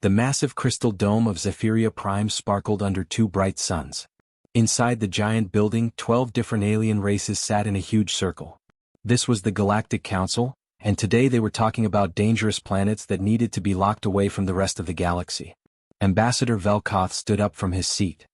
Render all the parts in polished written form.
The massive crystal dome of Zephyria Prime sparkled under two bright suns. Inside the giant building, 12 different alien races sat in a huge circle. This was the Galactic Council, and today they were talking about dangerous planets that needed to be locked away from the rest of the galaxy. Ambassador Velkoth stood up from his seat.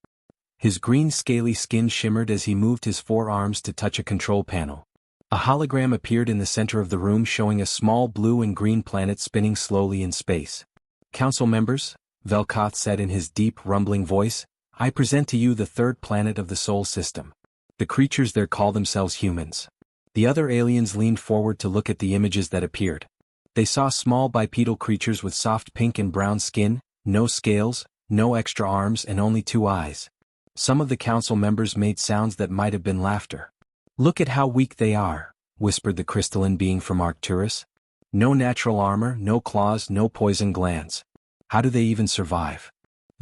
His green scaly skin shimmered as he moved his forearms to touch a control panel. A hologram appeared in the center of the room showing a small blue and green planet spinning slowly in space. Council members, Velkoth said in his deep, rumbling voice, I present to you the third planet of the Sol system. The creatures there call themselves humans. The other aliens leaned forward to look at the images that appeared. They saw small bipedal creatures with soft pink and brown skin, no scales, no extra arms and only 2 eyes. Some of the council members made sounds that might have been laughter. Look at how weak they are, whispered the crystalline being from Arcturus. No natural armor, no claws, no poison glands. How do they even survive?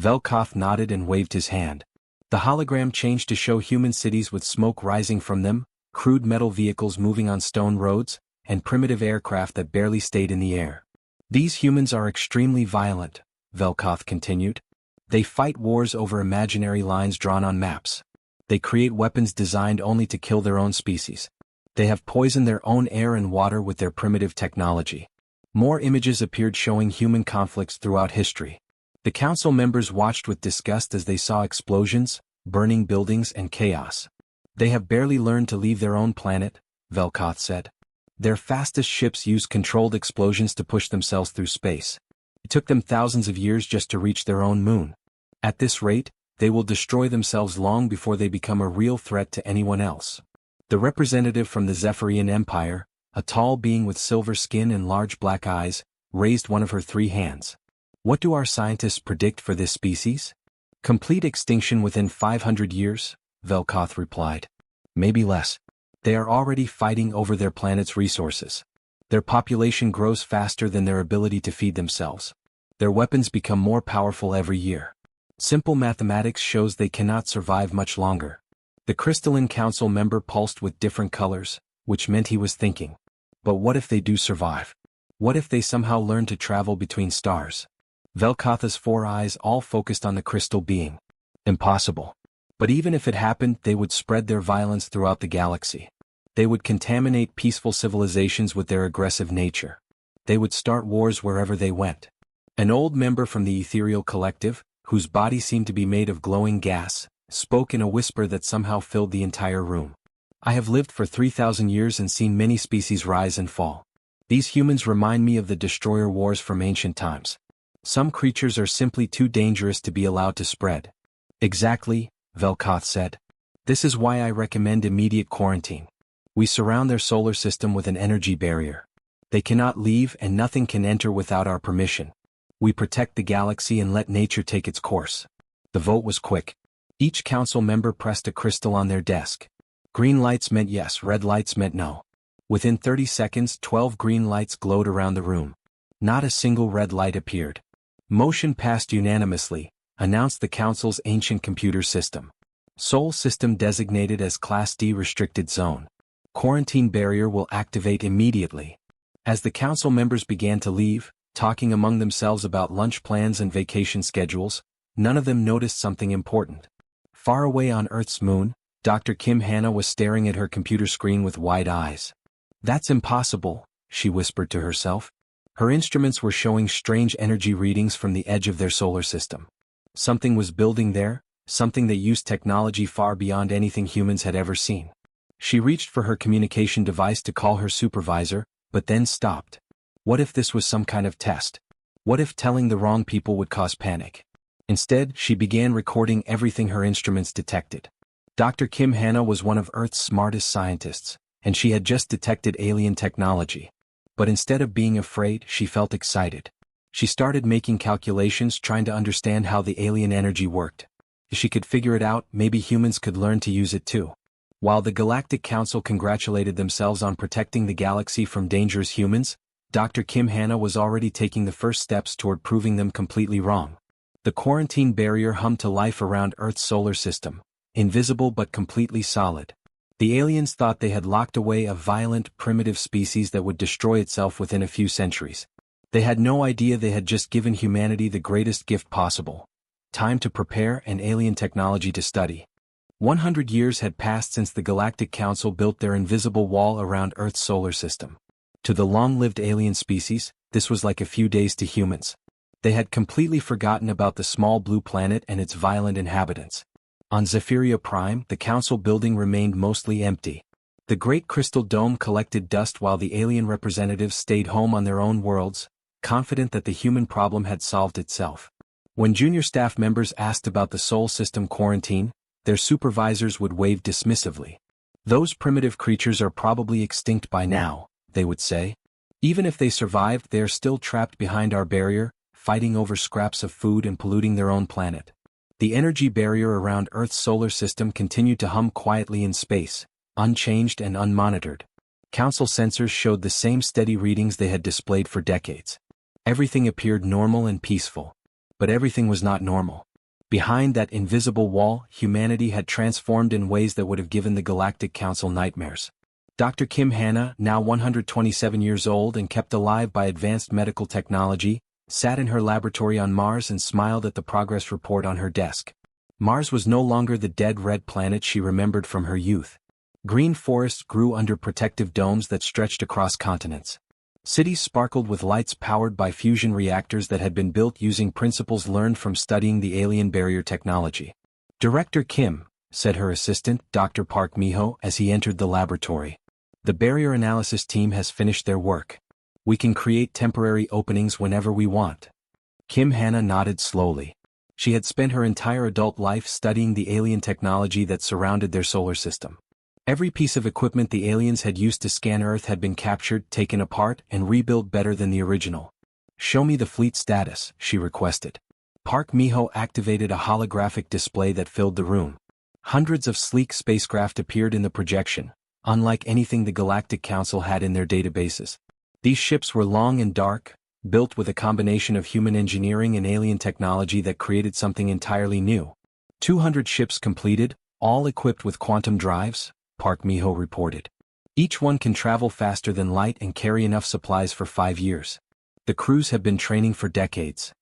Velkoth nodded and waved his hand. The hologram changed to show human cities with smoke rising from them, crude metal vehicles moving on stone roads, and primitive aircraft that barely stayed in the air. These humans are extremely violent, Velkoth continued. They fight wars over imaginary lines drawn on maps. They create weapons designed only to kill their own species. They have poisoned their own air and water with their primitive technology. More images appeared showing human conflicts throughout history. The council members watched with disgust as they saw explosions, burning buildings and chaos. They have barely learned to leave their own planet, Velkoth said. Their fastest ships use controlled explosions to push themselves through space. It took them thousands of years just to reach their own moon. At this rate, they will destroy themselves long before they become a real threat to anyone else. The representative from the Zephyrian Empire, a tall being with silver skin and large black eyes, raised one of her 3 hands. What do our scientists predict for this species? Complete extinction within 500 years, Velkoth replied. Maybe less. They are already fighting over their planet's resources. Their population grows faster than their ability to feed themselves. Their weapons become more powerful every year. Simple mathematics shows they cannot survive much longer. The crystalline council member pulsed with different colors, which meant he was thinking. But what if they do survive? What if they somehow learn to travel between stars? Velkoth's 4 eyes all focused on the crystal being. Impossible. But even if it happened, they would spread their violence throughout the galaxy. They would contaminate peaceful civilizations with their aggressive nature. They would start wars wherever they went. An old member from the ethereal collective, whose body seemed to be made of glowing gas, spoke in a whisper that somehow filled the entire room. I have lived for 3,000 years and seen many species rise and fall. These humans remind me of the destroyer wars from ancient times. Some creatures are simply too dangerous to be allowed to spread. Exactly, Velkoth said. This is why I recommend immediate quarantine. We surround their solar system with an energy barrier. They cannot leave and nothing can enter without our permission. We protect the galaxy and let nature take its course. The vote was quick. Each council member pressed a crystal on their desk. Green lights meant yes, red lights meant no. Within 30 seconds, 12 green lights glowed around the room. Not a single red light appeared. Motion passed unanimously, announced the council's ancient computer system. Sol system designated as Class D restricted zone. Quarantine barrier will activate immediately. As the council members began to leave, talking among themselves about lunch plans and vacation schedules, none of them noticed something important. Far away on Earth's moon, Dr. Kim Hannah was staring at her computer screen with wide eyes. That's impossible, she whispered to herself. Her instruments were showing strange energy readings from the edge of their solar system. Something was building there, something that used technology far beyond anything humans had ever seen. She reached for her communication device to call her supervisor, but then stopped. What if this was some kind of test? What if telling the wrong people would cause panic? Instead, she began recording everything her instruments detected. Dr. Kim Hannah was one of Earth's smartest scientists, and she had just detected alien technology. But instead of being afraid, she felt excited. She started making calculations trying to understand how the alien energy worked. If she could figure it out, maybe humans could learn to use it too. While the Galactic Council congratulated themselves on protecting the galaxy from dangerous humans, Dr. Kim Hannah was already taking the first steps toward proving them completely wrong. The quarantine barrier hummed to life around Earth's solar system, invisible but completely solid. The aliens thought they had locked away a violent, primitive species that would destroy itself within a few centuries. They had no idea they had just given humanity the greatest gift possible: time to prepare and alien technology to study. 100 years had passed since the Galactic Council built their invisible wall around Earth's solar system. To the long-lived alien species, this was like a few days to humans. They had completely forgotten about the small blue planet and its violent inhabitants. On Zephyria Prime, the Council building remained mostly empty. The Great Crystal Dome collected dust while the alien representatives stayed home on their own worlds, confident that the human problem had solved itself. When junior staff members asked about the Sol System quarantine, their supervisors would wave dismissively. "Those primitive creatures are probably extinct by now," they would say. "Even if they survived, they are still trapped behind our barrier, fighting over scraps of food and polluting their own planet." The energy barrier around Earth's solar system continued to hum quietly in space, unchanged and unmonitored. Council sensors showed the same steady readings they had displayed for decades. Everything appeared normal and peaceful. But everything was not normal. Behind that invisible wall, humanity had transformed in ways that would have given the Galactic Council nightmares. Dr. Kim Hanna, now 127 years old and kept alive by advanced medical technology, sat in her laboratory on Mars and smiled at the progress report on her desk. Mars was no longer the dead red planet she remembered from her youth. Green forests grew under protective domes that stretched across continents. Cities sparkled with lights powered by fusion reactors that had been built using principles learned from studying the alien barrier technology. "Director Kim," said her assistant, Dr. Park Miho, as he entered the laboratory, "the barrier analysis team has finished their work. We can create temporary openings whenever we want." Kim Hanna nodded slowly. She had spent her entire adult life studying the alien technology that surrounded their solar system. Every piece of equipment the aliens had used to scan Earth had been captured, taken apart, and rebuilt better than the original. "Show me the fleet status," she requested. Park Miho activated a holographic display that filled the room. Hundreds of sleek spacecraft appeared in the projection, unlike anything the Galactic Council had in their databases. These ships were long and dark, built with a combination of human engineering and alien technology that created something entirely new. 200 ships completed, all equipped with quantum drives, Park Miho reported. Each one can travel faster than light and carry enough supplies for 5 years. The crews have been training for decades.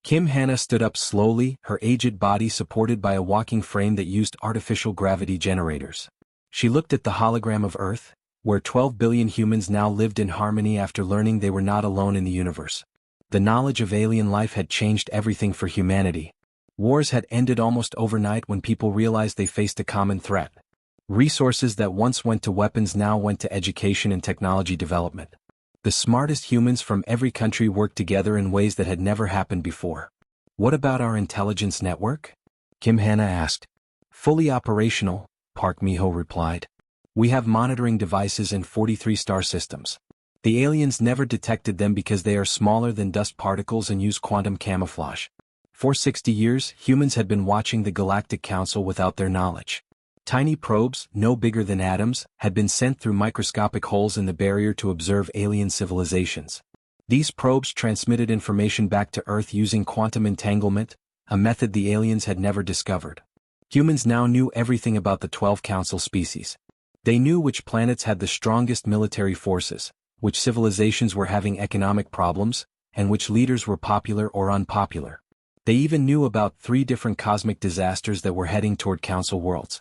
Kim Hanna stood up slowly, her aged body supported by a walking frame that used artificial gravity generators. She looked at the hologram of Earth, where 12 billion humans now lived in harmony after learning they were not alone in the universe. The knowledge of alien life had changed everything for humanity. Wars had ended almost overnight when people realized they faced a common threat. Resources that once went to weapons now went to education and technology development. The smartest humans from every country worked together in ways that had never happened before. "What about our intelligence network?" Kim Hanna asked. "Fully operational," Park Miho replied. "We have monitoring devices in 43 star systems. The aliens never detected them because they are smaller than dust particles and use quantum camouflage. For 60 years, humans had been watching the Galactic Council without their knowledge. Tiny probes, no bigger than atoms, had been sent through microscopic holes in the barrier to observe alien civilizations. These probes transmitted information back to Earth using quantum entanglement, a method the aliens had never discovered. Humans now knew everything about the 12 Council species. They knew which planets had the strongest military forces, which civilizations were having economic problems, and which leaders were popular or unpopular. They even knew about 3 different cosmic disasters that were heading toward Council worlds.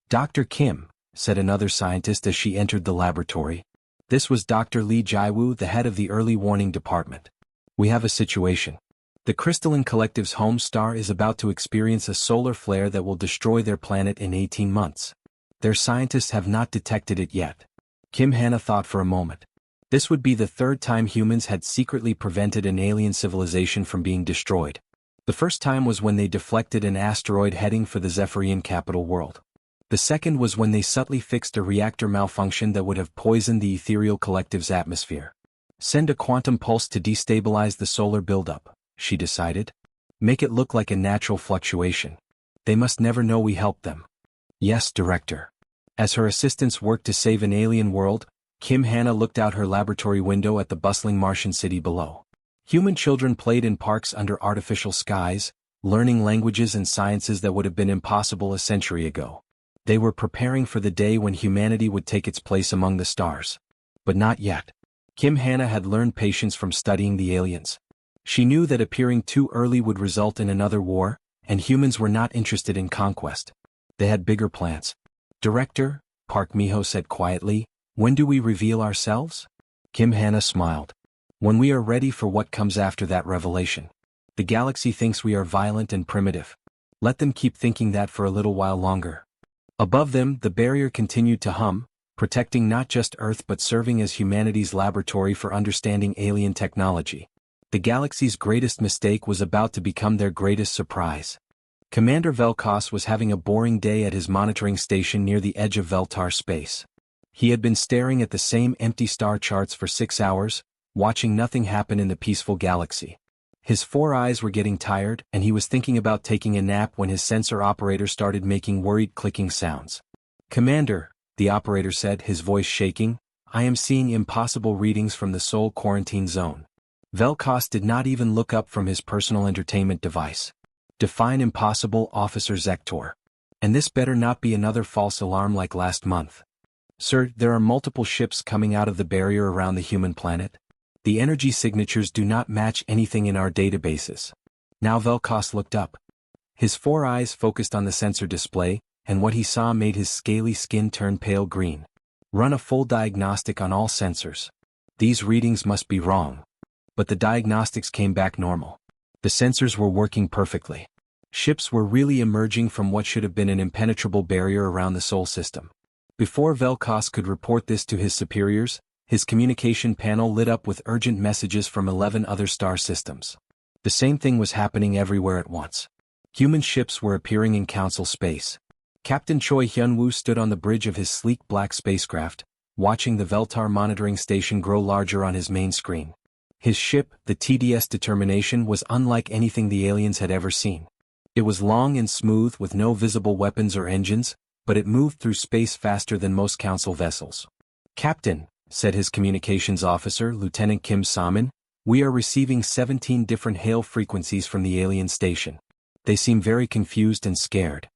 "Dr. Kim," said another scientist as she entered the laboratory. This was Dr. Lee Jaiwoo, the head of the Early Warning Department. "We have a situation. The Crystalline Collective's home star is about to experience a solar flare that will destroy their planet in 18 months. Their scientists have not detected it yet." Kim Hanna thought for a moment. This would be the 3rd time humans had secretly prevented an alien civilization from being destroyed. The first time was when they deflected an asteroid heading for the Zephyrian capital world. The second was when they subtly fixed a reactor malfunction that would have poisoned the Ethereal Collective's atmosphere. "Send a quantum pulse to destabilize the solar buildup," she decided. "Make it look like a natural fluctuation. They must never know we helped them." "Yes, Director." As her assistants worked to save an alien world, Kim Hanna looked out her laboratory window at the bustling Martian city below. Human children played in parks under artificial skies, learning languages and sciences that would have been impossible a century ago. They were preparing for the day when humanity would take its place among the stars. But not yet. Kim Hannah had learned patience from studying the aliens. She knew that appearing too early would result in another war, and humans were not interested in conquest. They had bigger plans. Director, Park Miho said quietly, when do we reveal ourselves? Kim Hannah smiled. When we are ready for what comes after that revelation. The galaxy thinks we are violent and primitive. Let them keep thinking that for a little while longer. Above them, the barrier continued to hum, protecting not just Earth but serving as humanity's laboratory for understanding alien technology. The galaxy's greatest mistake was about to become their greatest surprise. Commander Velkos was having a boring day at his monitoring station near the edge of Veltar space. He had been staring at the same empty star charts for 6 hours, watching nothing happen in the peaceful galaxy. His 4 eyes were getting tired, and he was thinking about taking a nap when his sensor operator started making worried clicking sounds. Commander, the operator said, his voice shaking, I am seeing impossible readings from the Sol quarantine zone. Velkos did not even look up from his personal entertainment device. Define impossible, Officer Zektor. And this better not be another false alarm like last month. Sir, there are multiple ships coming out of the barrier around the human planet. The energy signatures do not match anything in our databases. Now Velkos looked up. His 4 eyes focused on the sensor display, and what he saw made his scaly skin turn pale green. Run a full diagnostic on all sensors. These readings must be wrong. But the diagnostics came back normal. The sensors were working perfectly. Ships were really emerging from what should have been an impenetrable barrier around the Sol system. Before Velkos could report this to his superiors, his communication panel lit up with urgent messages from 11 other star systems. The same thing was happening everywhere at once. Human ships were appearing in Council space. Captain Choi Hyun-woo stood on the bridge of his sleek black spacecraft, watching the Veltar monitoring station grow larger on his main screen. His ship, the TDS Determination, was unlike anything the aliens had ever seen. It was long and smooth with no visible weapons or engines, but it moved through space faster than most Council vessels. Captain, said his communications officer, Lieutenant Kim Saman, we are receiving 17 different hail frequencies from the alien station. They seem very confused and scared.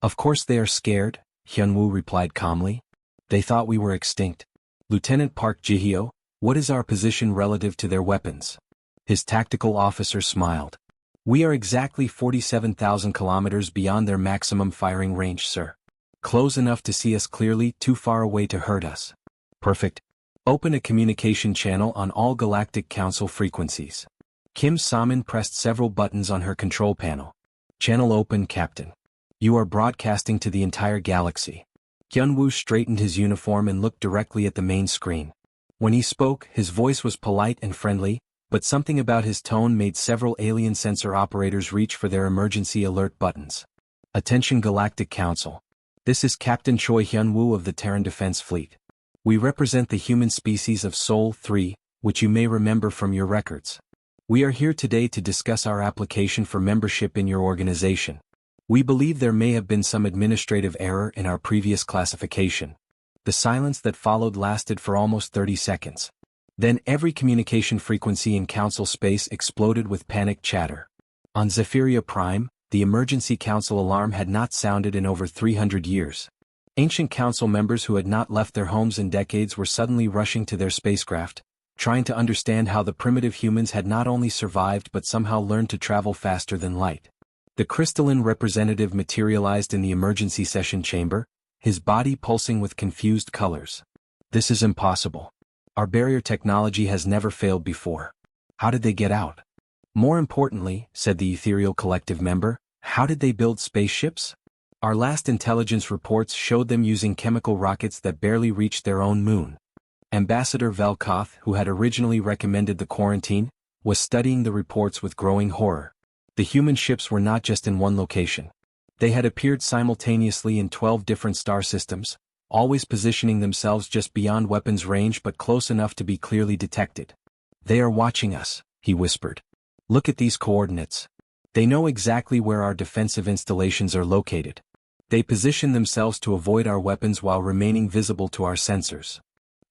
Of course they are scared, Hyun-woo replied calmly. They thought we were extinct. Lieutenant Park Ji-hyo, what is our position relative to their weapons? His tactical officer smiled. We are exactly 47,000 kilometers beyond their maximum firing range, sir. Close enough to see us clearly, too far away to hurt us. Perfect. Open a communication channel on all Galactic Council frequencies. Kim Saman pressed several buttons on her control panel. Channel open, Captain. You are broadcasting to the entire galaxy. Hyun-woo straightened his uniform and looked directly at the main screen. When he spoke, his voice was polite and friendly, but something about his tone made several alien sensor operators reach for their emergency alert buttons. Attention Galactic Council. This is Captain Choi Hyun-woo of the Terran Defense Fleet. We represent the human species of Sol 3, which you may remember from your records. We are here today to discuss our application for membership in your organization. We believe there may have been some administrative error in our previous classification. The silence that followed lasted for almost 30 seconds. Then every communication frequency in Council space exploded with panicked chatter. On Zephyria Prime, the emergency Council alarm had not sounded in over 300 years. Ancient Council members who had not left their homes in decades were suddenly rushing to their spacecraft, trying to understand how the primitive humans had not only survived but somehow learned to travel faster than light. The crystalline representative materialized in the emergency session chamber, his body pulsing with confused colors. This is impossible. Our barrier technology has never failed before. How did they get out? More importantly, said the ethereal collective member, how did they build spaceships? Our last intelligence reports showed them using chemical rockets that barely reached their own moon. Ambassador Velkoth, who had originally recommended the quarantine, was studying the reports with growing horror. The human ships were not just in one location. They had appeared simultaneously in 12 different star systems, always positioning themselves just beyond weapons range but close enough to be clearly detected. They are watching us, he whispered. Look at these coordinates. They know exactly where our defensive installations are located. They position themselves to avoid our weapons while remaining visible to our sensors.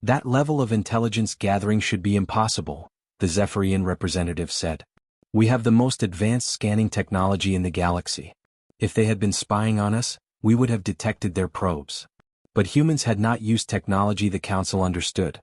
That level of intelligence gathering should be impossible, the Zephyrian representative said. We have the most advanced scanning technology in the galaxy. If they had been spying on us, we would have detected their probes. But humans had not used technology the Council understood.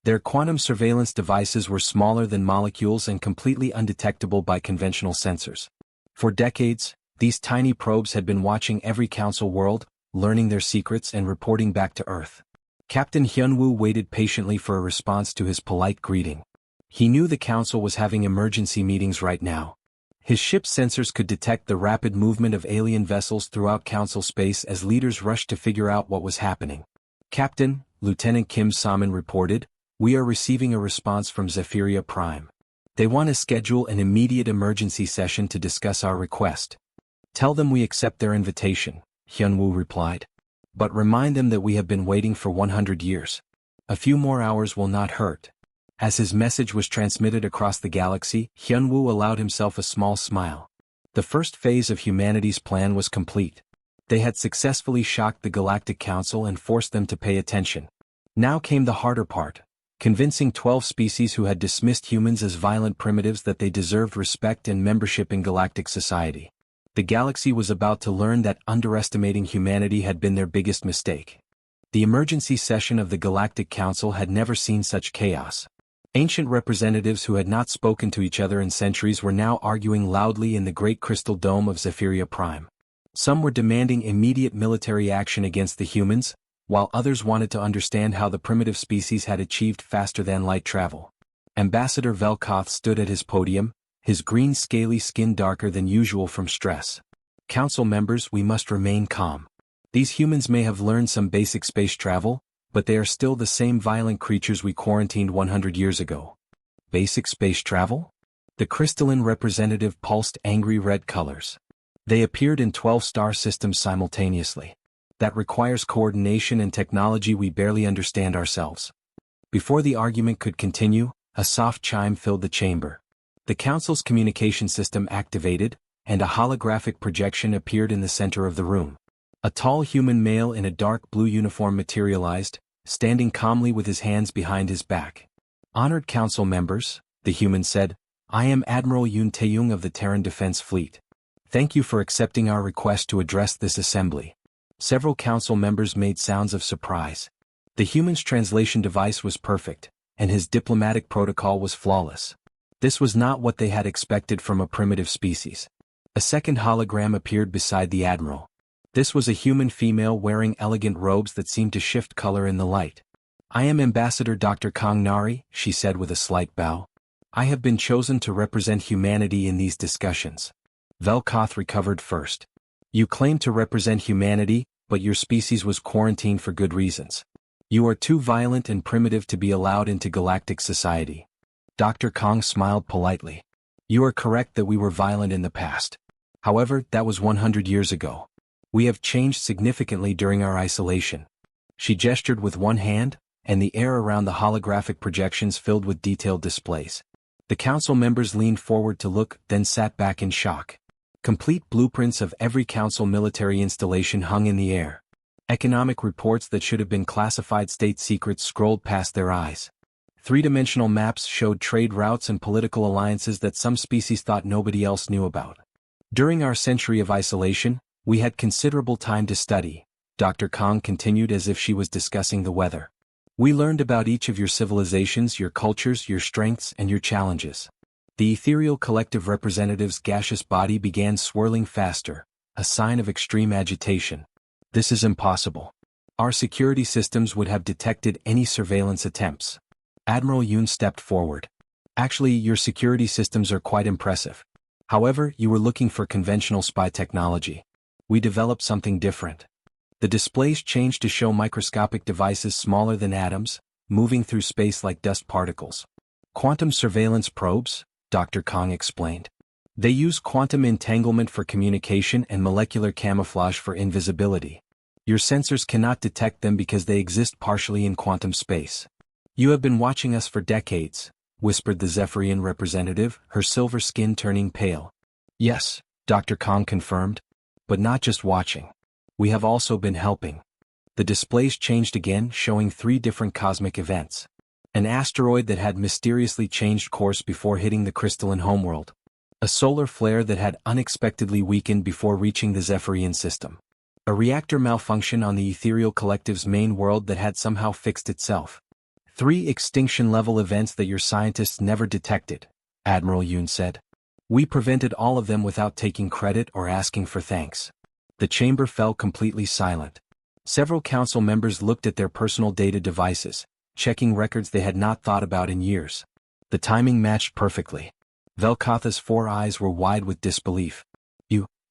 Their quantum surveillance devices were smaller than molecules and completely undetectable by conventional sensors. For decades, these tiny probes had been watching every council world, learning their secrets and reporting back to Earth. Captain Hyunwoo waited patiently for a response to his polite greeting. He knew the council was having emergency meetings right now. His ship's sensors could detect the rapid movement of alien vessels throughout council space as leaders rushed to figure out what was happening. Captain, Lieutenant Kim Saman reported, "We are receiving a response from Zephyria Prime. They want to schedule an immediate emergency session to discuss our request." "Tell them we accept their invitation," Hyunwoo replied. "But remind them that we have been waiting for 100 years. A few more hours will not hurt." As his message was transmitted across the galaxy, Hyunwoo allowed himself a small smile. The first phase of humanity's plan was complete. They had successfully shocked the Galactic Council and forced them to pay attention. Now came the harder part, convincing 12 species who had dismissed humans as violent primitives that they deserved respect and membership in galactic society. The galaxy was about to learn that underestimating humanity had been their biggest mistake. The emergency session of the Galactic Council had never seen such chaos. Ancient representatives who had not spoken to each other in centuries were now arguing loudly in the great crystal dome of Zephyria Prime. Some were demanding immediate military action against the humans, while others wanted to understand how the primitive species had achieved faster-than-light travel. Ambassador Velkoth stood at his podium, his green scaly skin darker than usual from stress. "Council members, we must remain calm. These humans may have learned some basic space travel, but they are still the same violent creatures we quarantined 100 years ago." "Basic space travel?" The crystalline representative pulsed angry red colors. "They appeared in 12 star systems simultaneously. That requires coordination and technology we barely understand ourselves." Before the argument could continue, a soft chime filled the chamber. The council's communication system activated, and a holographic projection appeared in the center of the room. A tall human male in a dark blue uniform materialized, standing calmly with his hands behind his back. "Honored council members," the human said, "I am Admiral Yoon Taeyung of the Terran Defense Fleet. Thank you for accepting our request to address this assembly." Several council members made sounds of surprise. The human's translation device was perfect, and his diplomatic protocol was flawless. This was not what they had expected from a primitive species. A second hologram appeared beside the admiral. This was a human female wearing elegant robes that seemed to shift color in the light. "I am Ambassador Dr. Kong Nari," she said with a slight bow. "I have been chosen to represent humanity in these discussions." Velkoth recovered first. "You claim to represent humanity, but your species was quarantined for good reasons. You are too violent and primitive to be allowed into galactic society." Dr. Kong smiled politely. "You are correct that we were violent in the past. However, that was 100 years ago. We have changed significantly during our isolation." She gestured with one hand, and the air around the holographic projections filled with detailed displays. The council members leaned forward to look, then sat back in shock. Complete blueprints of every council military installation hung in the air. Economic reports that should have been classified state secrets scrolled past their eyes. Three-dimensional maps showed trade routes and political alliances that some species thought nobody else knew about. "During our century of isolation, we had considerable time to study," Dr. Kong continued as if she was discussing the weather. "We learned about each of your civilizations, your cultures, your strengths, and your challenges." The ethereal collective representative's gaseous body began swirling faster, a sign of extreme agitation. "This is impossible. Our security systems would have detected any surveillance attempts." Admiral Yoon stepped forward. "Actually, your security systems are quite impressive. However, you were looking for conventional spy technology. We developed something different." The displays changed to show microscopic devices smaller than atoms, moving through space like dust particles. "Quantum surveillance probes," Dr. Kong explained. "They use quantum entanglement for communication and molecular camouflage for invisibility. Your sensors cannot detect them because they exist partially in quantum space." "You have been watching us for decades," whispered the Zephyrian representative, her silver skin turning pale. "Yes," Dr. Kong confirmed. "But not just watching. We have also been helping." The displays changed again, showing 3 different cosmic events. An asteroid that had mysteriously changed course before hitting the crystalline homeworld. A solar flare that had unexpectedly weakened before reaching the Zephyrian system. A reactor malfunction on the ethereal collective's main world that had somehow fixed itself. 3 extinction-level events that your scientists never detected, Admiral Yoon said. We prevented all of them without taking credit or asking for thanks. The chamber fell completely silent. Several council members looked at their personal data devices, checking records they had not thought about in years. The timing matched perfectly. Velkotha's 4 eyes were wide with disbelief.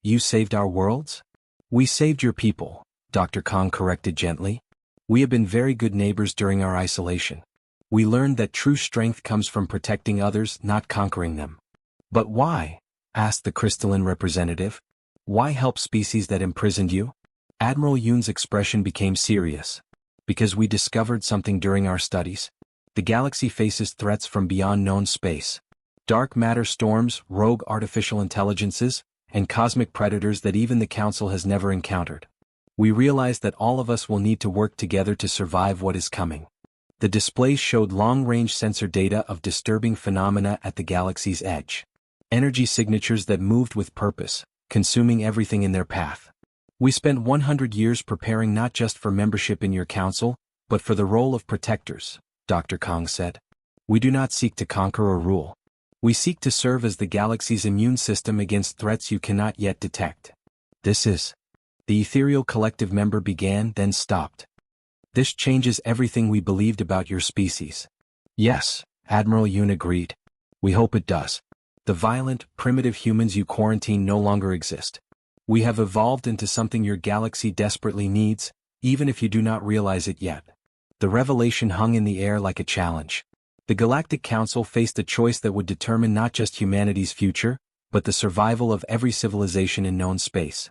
You saved our worlds? We saved your people, Dr. Kong corrected gently. We have been very good neighbors during our isolation. We learned that true strength comes from protecting others, not conquering them. But why? Asked the crystalline representative. Why help species that imprisoned you? Admiral Yoon's expression became serious. Because we discovered something during our studies. The galaxy faces threats from beyond known space. Dark matter storms, rogue artificial intelligences, and cosmic predators that even the Council has never encountered. We realized that all of us will need to work together to survive what is coming. The displays showed long-range sensor data of disturbing phenomena at the galaxy's edge. Energy signatures that moved with purpose, consuming everything in their path. We spent 100 years preparing not just for membership in your council, but for the role of protectors, Dr. Kong said. We do not seek to conquer or rule. We seek to serve as the galaxy's immune system against threats you cannot yet detect. This is. The ethereal collective member began, then stopped. This changes everything we believed about your species. Yes, Admiral Yoon agreed. We hope it does. The violent, primitive humans you quarantine no longer exist. We have evolved into something your galaxy desperately needs, even if you do not realize it yet. The revelation hung in the air like a challenge. The Galactic Council faced a choice that would determine not just humanity's future, but the survival of every civilization in known space.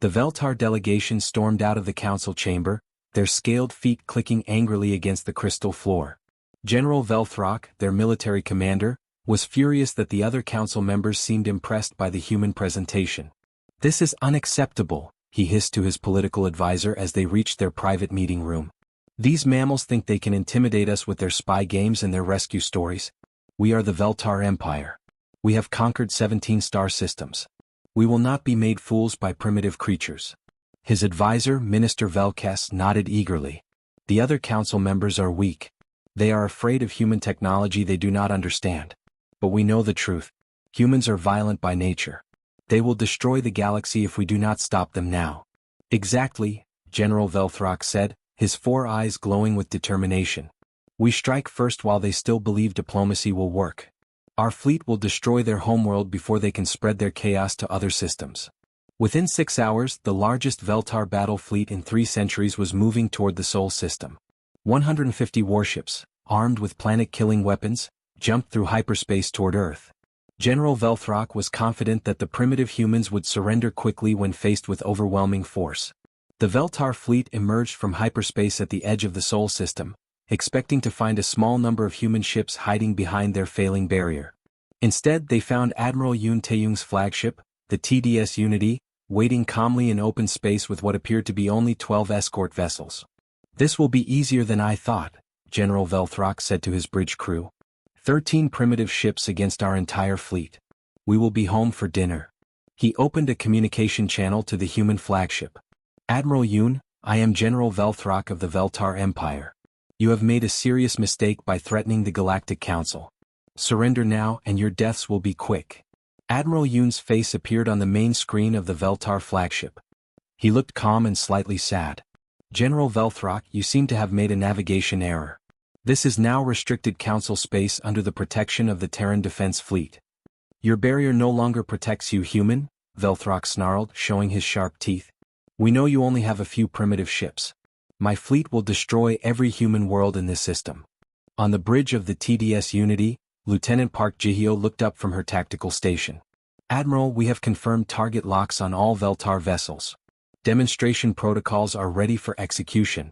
The Veltar delegation stormed out of the council chamber, their scaled feet clicking angrily against the crystal floor. General Velthrock, their military commander, was furious that the other council members seemed impressed by the human presentation. This is unacceptable, he hissed to his political advisor as they reached their private meeting room. These mammals think they can intimidate us with their spy games and their rescue stories. We are the Veltar Empire. We have conquered 17 star systems. We will not be made fools by primitive creatures. His advisor, Minister Velkes, nodded eagerly. The other council members are weak. They are afraid of human technology they do not understand. But we know the truth. Humans are violent by nature. They will destroy the galaxy if we do not stop them now. Exactly, General Velthrock said, his 4 eyes glowing with determination. We strike first while they still believe diplomacy will work. Our fleet will destroy their homeworld before they can spread their chaos to other systems. Within 6 hours, the largest Veltar battle fleet in 3 centuries was moving toward the Sol system. 150 warships, armed with planet-killing weapons, jumped through hyperspace toward Earth. General Velthrock was confident that the primitive humans would surrender quickly when faced with overwhelming force. The Veltar fleet emerged from hyperspace at the edge of the Sol system, expecting to find a small number of human ships hiding behind their failing barrier. Instead, they found Admiral Yoon Taeyong's flagship, the TDS Unity, waiting calmly in open space with what appeared to be only 12 escort vessels. This will be easier than I thought, General Velthrock said to his bridge crew. 13 primitive ships against our entire fleet. We will be home for dinner. He opened a communication channel to the human flagship. Admiral Yoon, I am General Velthrock of the Veltar Empire. You have made a serious mistake by threatening the Galactic Council. Surrender now and your deaths will be quick. Admiral Yoon's face appeared on the main screen of the Veltar flagship. He looked calm and slightly sad. General Velthrock, you seem to have made a navigation error. This is now restricted Council space under the protection of the Terran Defense Fleet. Your barrier no longer protects you, human, Velthrock snarled, showing his sharp teeth. We know you only have a few primitive ships. My fleet will destroy every human world in this system. On the bridge of the TDS Unity, Lieutenant Park Ji-hyo looked up from her tactical station. Admiral, we have confirmed target locks on all Veltar vessels. Demonstration protocols are ready for execution.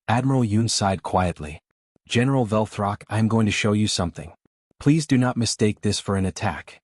Admiral Yoon sighed quietly. General Velthrock, I am going to show you something. Please do not mistake this for an attack.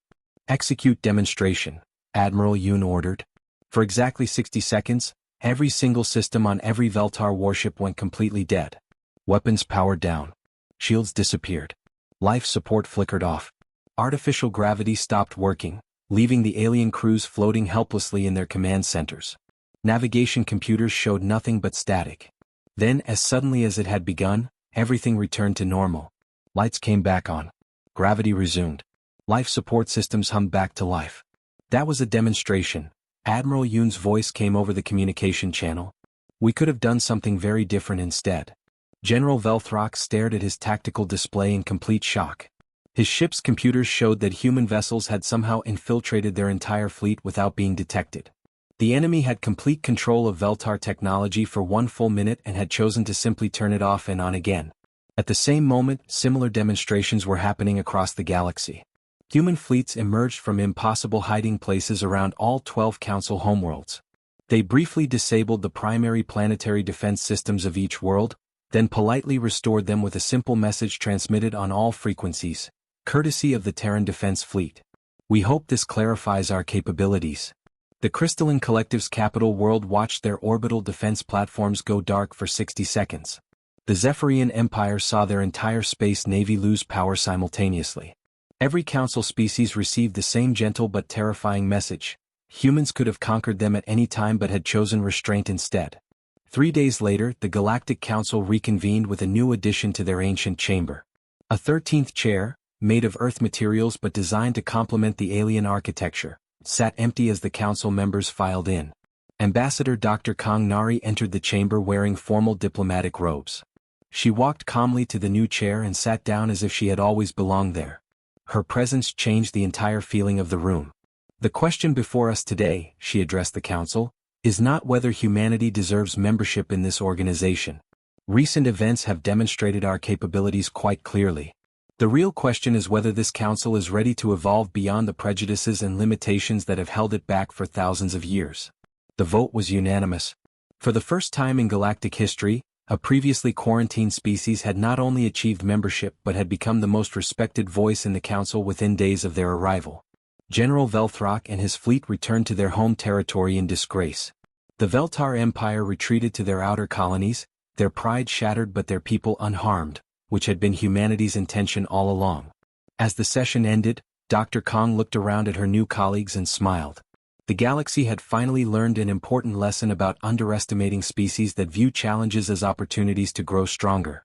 Execute demonstration, Admiral Yoon ordered. For exactly 60 seconds, every single system on every Veltar warship went completely dead. Weapons powered down. Shields disappeared. Life support flickered off. Artificial gravity stopped working, leaving the alien crews floating helplessly in their command centers. Navigation computers showed nothing but static. Then, as suddenly as it had begun, everything returned to normal. Lights came back on. Gravity resumed. Life support systems hummed back to life. That was a demonstration. Admiral Yoon's voice came over the communication channel. We could have done something very different instead. General Velthrock stared at his tactical display in complete shock. His ship's computers showed that human vessels had somehow infiltrated their entire fleet without being detected. The enemy had complete control of Veltar technology for 1 full minute and had chosen to simply turn it off and on again. At the same moment, similar demonstrations were happening across the galaxy. Human fleets emerged from impossible hiding places around all 12 Council homeworlds. They briefly disabled the primary planetary defense systems of each world, then politely restored them with a simple message transmitted on all frequencies, courtesy of the Terran Defense Fleet. We hope this clarifies our capabilities. The Crystalline Collective's capital world watched their orbital defense platforms go dark for 60 seconds. The Zephyrian Empire saw their entire space navy lose power simultaneously. Every Council species received the same gentle but terrifying message. Humans could have conquered them at any time but had chosen restraint instead. 3 days later, the Galactic Council reconvened with a new addition to their ancient chamber. A 13th chair, made of Earth materials but designed to complement the alien architecture, sat empty as the Council members filed in. Ambassador Dr. Kong Nari entered the chamber wearing formal diplomatic robes. She walked calmly to the new chair and sat down as if she had always belonged there. Her presence changed the entire feeling of the room. The question before us today, she addressed the Council, is not whether humanity deserves membership in this organization. Recent events have demonstrated our capabilities quite clearly. The real question is whether this Council is ready to evolve beyond the prejudices and limitations that have held it back for thousands of years. The vote was unanimous. For the first time in galactic history, a previously quarantined species had not only achieved membership but had become the most respected voice in the Council within days of their arrival. General Velthrock and his fleet returned to their home territory in disgrace. The Veltar Empire retreated to their outer colonies, their pride shattered but their people unharmed, which had been humanity's intention all along. As the session ended, Dr. Kong looked around at her new colleagues and smiled. The galaxy had finally learned an important lesson about underestimating species that view challenges as opportunities to grow stronger.